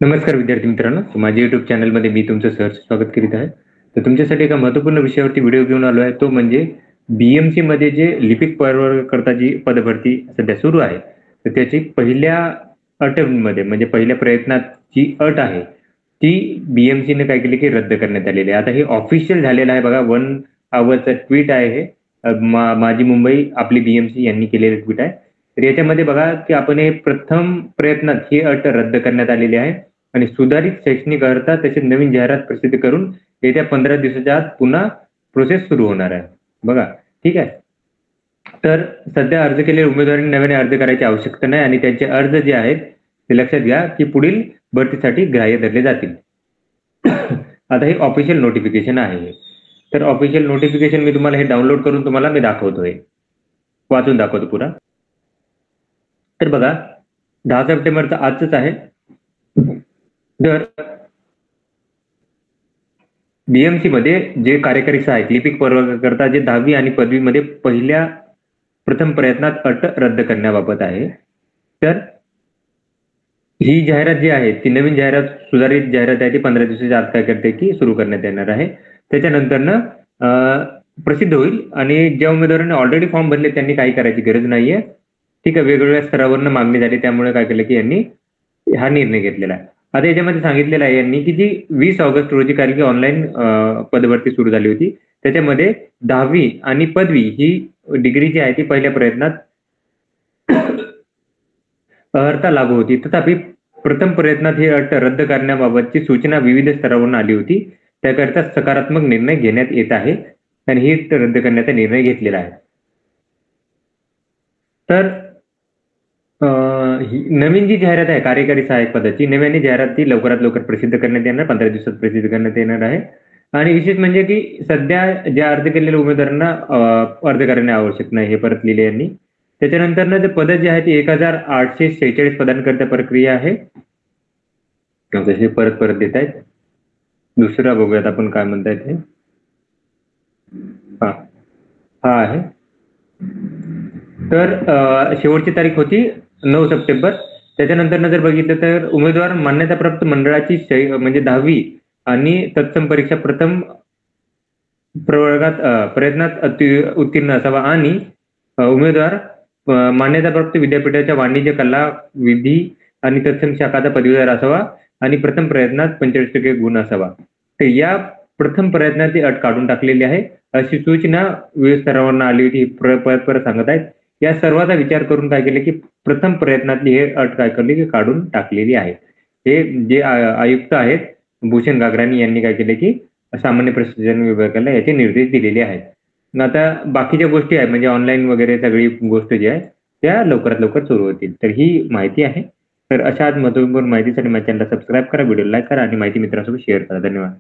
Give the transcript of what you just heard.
नमस्कार विद्यार्थी मित्रांनो, माझ्या YouTube चॅनलमध्ये मी तुमचं सहर्ष स्वागत करीत आहे. तर तुमच्यासाठी एका महत्त्वपूर्ण विषयावरती व्हिडिओ घेऊन आलो आहे. तो म्हणजे मध्ये जे लिपिक प्रवर्गकर्ता जी पदभरती सध्या सुरू आहे, तर त्याची पहिल्या अटेम्प्टमध्ये म्हणजे पहिल्या प्रयत्नात जी अट आहे, ती BMCने काय केली की रद्द करण्यात आलेली आहे. आता हे ऑफिशियल झालेलं आहे बघा. 1 अवरचं ट्वीट आहे हे. माझी मुंबई आपली BMC यांनी केलेलं ट्वीट आहे. तर याच्यामध्ये बघा की आपण हे प्रथम प्रयत्नात ही अट रद्द करण्यात आलेली आहे आणि सुधारित शैक्षणिक अर्हता तसेच नवीन जाहिरात प्रसिद्ध करून येत्या 15 दिवसाच्या आत पुन्हा प्रोसेस सुरू होणार आहे. बघा, ठीक आहे. तर सध्या अर्ज केलेल्या उमेदवारांनी नव्याने अर्ज करायची आवश्यकता नाही आणि त्यांचे अर्ज जे आहेत ते लक्षात घ्या की पुढील भरतीसाठी ग्राह्य धरले जातील. आता हे ऑफिशियल नोटिफिकेशन आहे. तर ऑफिशियल नोटिफिकेशन मी तुम्हाला हे डाउनलोड करून तुम्हाला मी दाखवतोय. वाचून दाखवतो पुरा. तर बघा, 10 सप्टेंबरचं आजच आहे. तर BMC मध्ये जे कार्यकारी सहाय्यक लिपिक प्रवर्गकर्ता जे 10वी आणि पदवीमध्ये पहिल्या प्रथम प्रयत्नात अट रद्द करण्याबाबत आहे. तर ही जाहिरात जी आहे ती नवीन जाहिरात सुधारित जाहिरात आहे ती 15 दिवसाच्या आत काय करते की सुरू करण्यात येणार आहे. त्याच्यानंतरनं प्रसिद्ध होईल आणि ज्या उमेदवारांनी ऑलरेडी फॉर्म भरले त्यांनी काही करायची गरज नाहीये. ठीक आहे. वेगवेगळ्या स्तरावरनं मागणी झाली त्यामुळे काय केलं की यांनी हा निर्णय घेतलेला आहे. आता याच्यामध्ये सांगितलेलं आहे यांनी की जी 20 ऑगस्ट रोजी कारण की ऑनलाईन पदभरती सुरू झाली होती. त्याच्यामध्ये 10वी आणि पदवी ही डिग्री जी आहे ती पहिल्या प्रयत्नात अर्हता लागू होती. तथापि प्रथम प्रयत्नात ही अट रद्द करण्याबाबतची सूचना विविध स्तरावरून आली होती. त्याकरिता सकारात्मक निर्णय घेण्यात येत आहे आणि ही रद्द करण्याचा निर्णय घेतलेला आहे. तर नवीन जी जाहिरात आहे कार्यकारी सहाय्यक पदाची नव्याने जाहिरात ती लवकरात लवकर प्रसिद्ध करण्यात येणार. 15 दिवसात प्रसिद्ध करण्यात येणार आहे. आणि विशेष म्हणजे की सध्या ज्या अर्ज केलेल्या उमेदवारांना अर्ज करणे आवश्यक नाही हे परत लिहिले यांनी. त्याच्यानंतर जे पद जे आहे ती 1846 पदांकरता प्रक्रिया आहे. हे परत देत आहेत. दुसरा बघूयात आपण काय म्हणतायत हे. हा आहे. तर शेवटची तारीख होती 9 सप्टेंबर. त्याच्यानंतर जर बघितलं तर उमेदवार मान्यताप्राप्त मंडळाची म्हणजे 10वी आणि तत्सम परीक्षा प्रथम प्रयत्नात उत्तीर्ण असावा आणि उमेदवार मान्यताप्राप्त विद्यापीठाच्या वाणिज्य कला विधी आणि तत्सम शाखाचा पदवीधर असावा आणि प्रथम प्रयत्नात 45% गुण असावा. तर या प्रथम प्रयत्नाची अट काढून टाकलेली आहे अशी सूचना विविध स्तरावरून आली होती. परत सांगत आहेत. या सर्वांचा विचार करून काय केले की प्रथम प्रयत्नातली हे अट काय करली की काढून टाकलेली आहे. हे जे आयुक्त आहेत भूषण गागराणी यांनी काय केले की सामान्य प्रशासन विभागाला याचे निर्देश दिलेले आहेत. आता बाकीच्या गोष्टी आहेत म्हणजे ऑनलाईन वगैरे सगळी गोष्ट जी आहे त्या लवकरात लवकर सुरू होतील. तर ही माहिती आहे. तर अशा महत्त्वपूर्ण माहितीसाठी माझ्या चॅनलला सबस्क्राईब करा, व्हिडिओ लाईक करा आणि माहिती मित्रांसोबत शेअर करा. धन्यवाद.